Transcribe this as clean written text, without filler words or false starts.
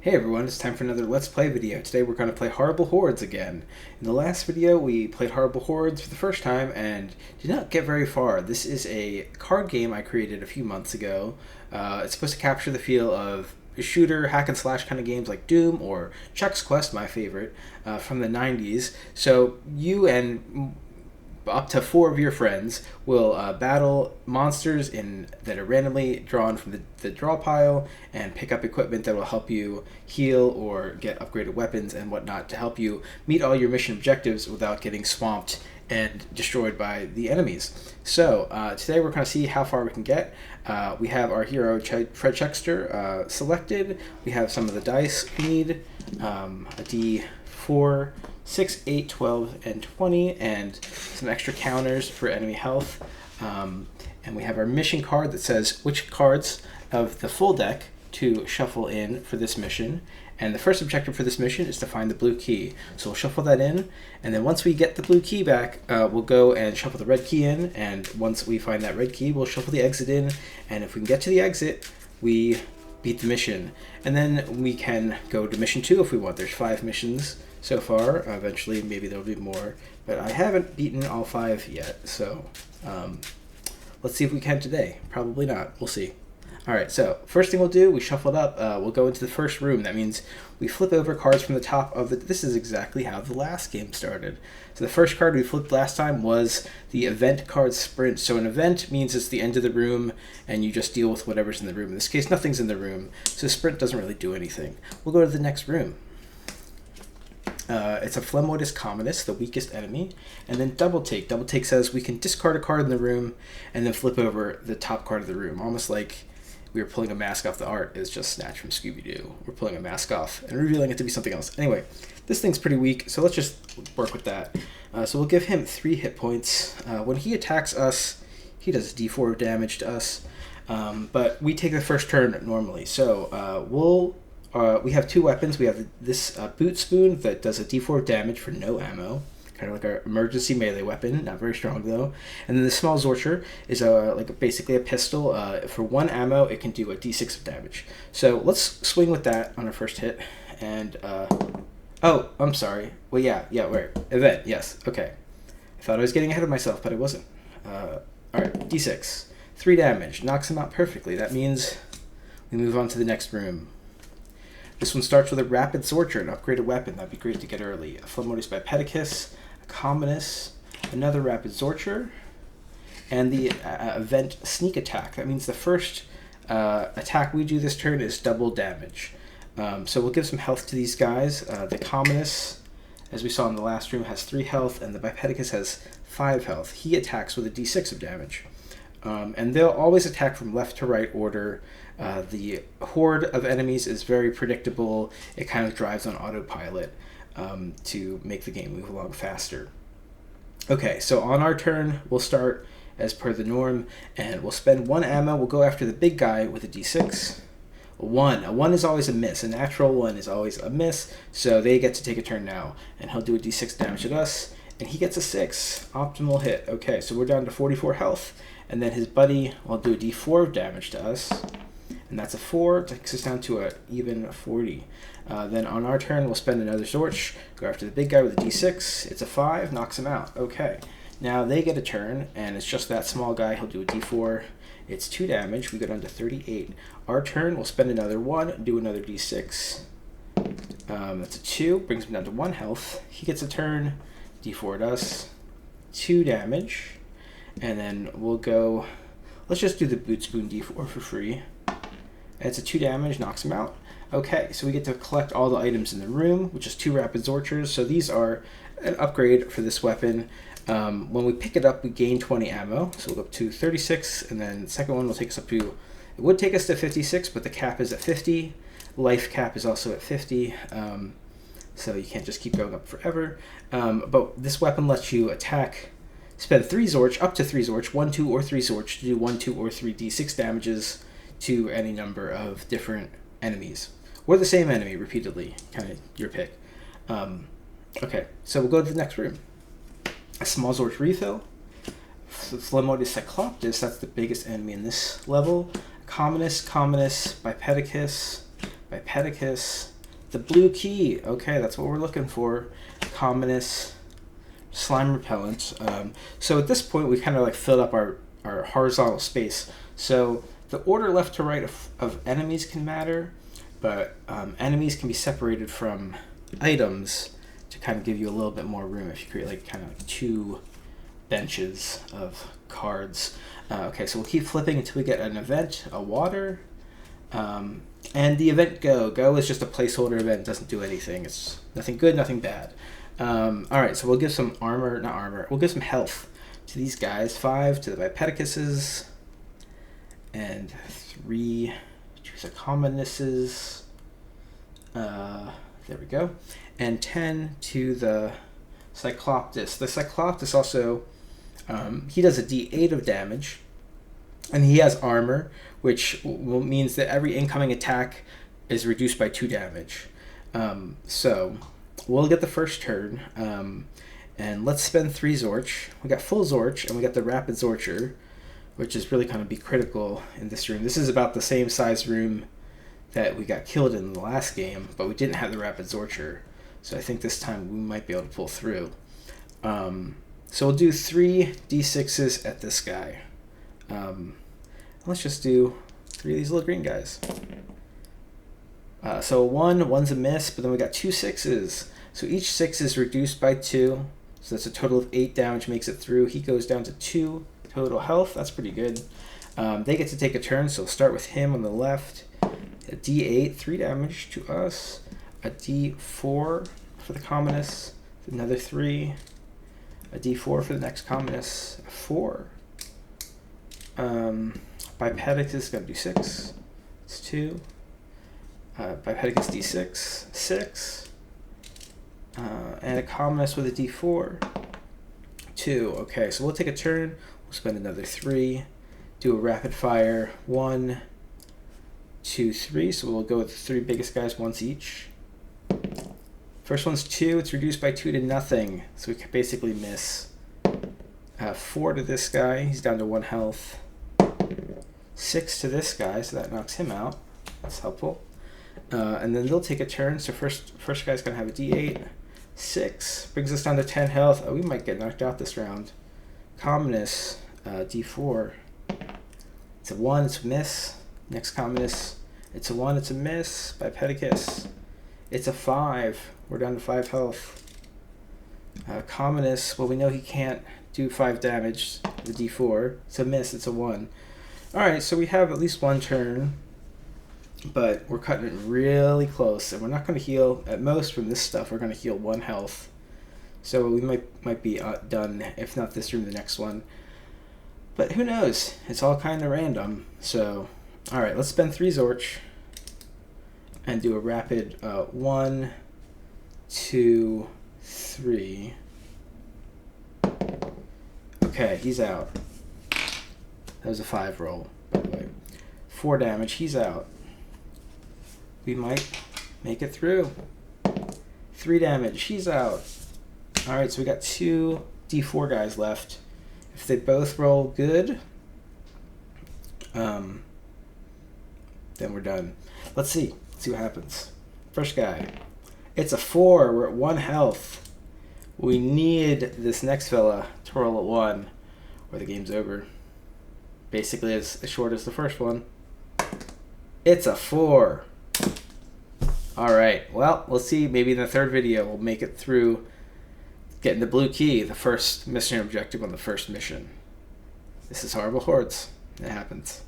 Hey everyone, it's time for another Let's Play video. Today we're going to play Horrible Hordes again. In the last video we played Horrible Hordes for the first time and did not get very far. This is a card game I created a few months ago. It's supposed to capture the feel of shooter, hack and slash kind of games like Doom or Chex Quest, my favorite, from the 90s. So you and up to 4 of your friends will battle monsters that are randomly drawn from the draw pile and pick up equipment that will help you heal or get upgraded weapons and whatnot to help you meet all your mission objectives without getting swamped and destroyed by the enemies. So today we're going to see how far we can get. We have our hero Fred Chexter selected. We have some of the dice we need, a D4, 6, 8, 12, and 20, and some extra counters for enemy health. And we have our mission card that says which cards of the full deck to shuffle in for this mission. And the first objective for this mission is to find the blue key. So we'll shuffle that in, and then once we get the blue key back, we'll go and shuffle the red key in, and once we find that red key, we'll shuffle the exit in, and if we can get to the exit, we beat the mission. And then we can go to mission 2 if we want. There's 5 missions so far. Eventually maybe there'll be more, but I haven't beaten all 5 yet, so let's see if we can today. Probably not. We'll see. Alright, so first thing we'll do, we shuffle it up. We'll go into the first room. That means we flip over cards from the top of the... This is exactly how the last game started. So the first card we flipped last time was the event card Sprint. So an event means it's the end of the room and you just deal with whatever's in the room. In this case, nothing's in the room, so Sprint doesn't really do anything. We'll go to the next room. It's a Phlegmotis Commonis, the weakest enemy, and then Double Take. Double Take says we can discard a card in the room and then flip over the top card of the room, almost like we were pulling a mask off the art. Is just Snatch from Scooby-Doo. We're pulling a mask off and revealing it to be something else. Anyway, this thing's pretty weak, so let's just work with that. So we'll give him 3 hit points. When he attacks us, he does D4 damage to us, but we take the first turn normally. So we have 2 weapons. We have this boot spoon that does a D4 damage for no ammo, kind of like our emergency melee weapon, not very strong though. And then the small Zorcher is basically a pistol. For 1 ammo, it can do a D6 of damage. So let's swing with that on our first hit. And oh, I'm sorry. Well, yeah, right. Event, yes, okay. I thought I was getting ahead of myself, but I wasn't. All right, D6, 3 damage, knocks him out perfectly. That means we move on to the next room. This one starts with a Rapid Zorcher, an upgraded weapon. That'd be great to get early. A Phlegmotis Bipedicus, a Commonis, another Rapid Zorcher, and the event Sneak Attack. That means the first attack we do this turn is double damage. So we'll give some health to these guys. The Commonis, as we saw in the last room, has 3 health, and the Bipedicus has 5 health. He attacks with a D6 of damage. And they'll always attack from left to right order. The horde of enemies is very predictable. It kind of drives on autopilot to make the game move along faster. Okay, so on our turn, we'll start as per the norm, and we'll spend 1 ammo. We'll go after the big guy with a D6. A 1 is always a miss. A natural 1 is always a miss, so they get to take a turn now, and he'll do a D6 damage at us, and he gets a 6. Optimal hit. Okay, so we're down to 44 health, and then his buddy will do a D4 of damage to us. And that's a 4, takes us down to an even 40. Then on our turn, we'll spend another Zorch, go after the big guy with a D6. It's a 5, knocks him out. Okay, now they get a turn, and it's just that small guy. He'll do a D4. It's 2 damage. We go down to 38. Our turn, we'll spend another 1, do another D6. That's a 2, brings him down to 1 health. He gets a turn, D4 at us, 2 damage. And then we'll go, let's just do the boot spoon D4 for free. It's a 2 damage, knocks him out. Okay, so we get to collect all the items in the room, which is 2 Rapid Zorchers. So these are an upgrade for this weapon. When we pick it up, we gain 20 ammo. So we'll go up to 36, and then the second one will take us up to, it would take us to 56, but the cap is at 50. Life cap is also at 50. So you can't just keep going up forever. But this weapon lets you attack, spend 3 Zorch, up to 3 Zorch, 1, 2, or 3 Zorch to do 1, 2, or 3 D6 damages to any number of different enemies. Or the same enemy repeatedly, kind of your pick. Okay, so we'll go to the next room. A small Zorch refill. Phlegmotis Cycloptus, that's the biggest enemy in this level. Commonis, Bipedicus, The blue key. Okay, that's what we're looking for. Commonest slime repellent. So at this point, we've kind of like filled up our horizontal space. So the order left to right of enemies can matter, but enemies can be separated from items to kind of give you a little bit more room if you create like kind of like 2 benches of cards. Okay, so we'll keep flipping until we get an event, a water, and the event go. Go is just a placeholder event, it doesn't do anything. It's nothing good, nothing bad. All right, so we'll give some we'll give some health to these guys. 5 to the Vipedicuses, and 3 to the Commonesses. There we go. And 10 to the Cycloptus. The Cycloptus also, he does a d8 of damage, and he has armor, which means that every incoming attack is reduced by 2 damage. So we'll get the first turn, and let's spend 3 Zorch. We got full Zorch, and we got the Rapid Zorcher, which is really going to be critical in this room. This is about the same size room that we got killed in the last game, but we didn't have the Rapid Zorcher, so I think this time we might be able to pull through. So we'll do 3 d6s at this guy. Let's just do 3 of these little green guys. So one's a miss, but then we got 2 6s. So each 6 is reduced by 2, so that's a total of 8 damage, makes it through. He goes down to 2 total health. That's pretty good. They get to take a turn, so we'll start with him on the left. A d8, 3 damage to us. A d4 for the Commonest, another 3. A d4 for the next Commonest, 4. Vipedicus is going to do 6. It's 2. Vipedicus d6, 6. And a Commonest with a d4, 2. Okay, so we'll take a turn. We'll spend another 3. Do a rapid fire. 1, 2, 3. So we'll go with the 3 biggest guys once each. First one's 2. It's reduced by 2 to nothing, so we can basically miss. 4 to this guy. He's down to 1 health. 6 to this guy, so that knocks him out. That's helpful. And then they'll take a turn. So first guy's gonna have a d8. 6 brings us down to 10 health. Oh, we might get knocked out this round. Commonest, d4. It's a 1. It's a miss. Next Commonest. It's a 1. It's a miss. Vipedicus. It's a 5. We're down to 5 health. Commonest. Well, we know he can't do 5 damage. The d4. It's a miss. It's a 1. All right, so we have at least 1 turn, but we're cutting it really close, and we're not going to heal. At most from this stuff, we're going to heal 1 health. So we might be done, if not this room, the next one. But who knows? It's all kind of random. So, all right, let's spend 3 Zorch and do a rapid 1, 2, 3. Okay, he's out. That was a 5 roll, by the way. 4 damage, he's out. We might make it through. 3 damage, he's out. Alright, so we got 2 d4 guys left. If they both roll good, then we're done. Let's see what happens. First guy. It's a 4, we're at 1 health. We need this next fella to roll at 1, or the game's over. Basically as short as the first one. It's a 4. Alright, well, we'll see. Maybe in the 3rd video we'll make it through getting the blue key, the first mission objective on the first mission. This is Horrible Hordes. It happens.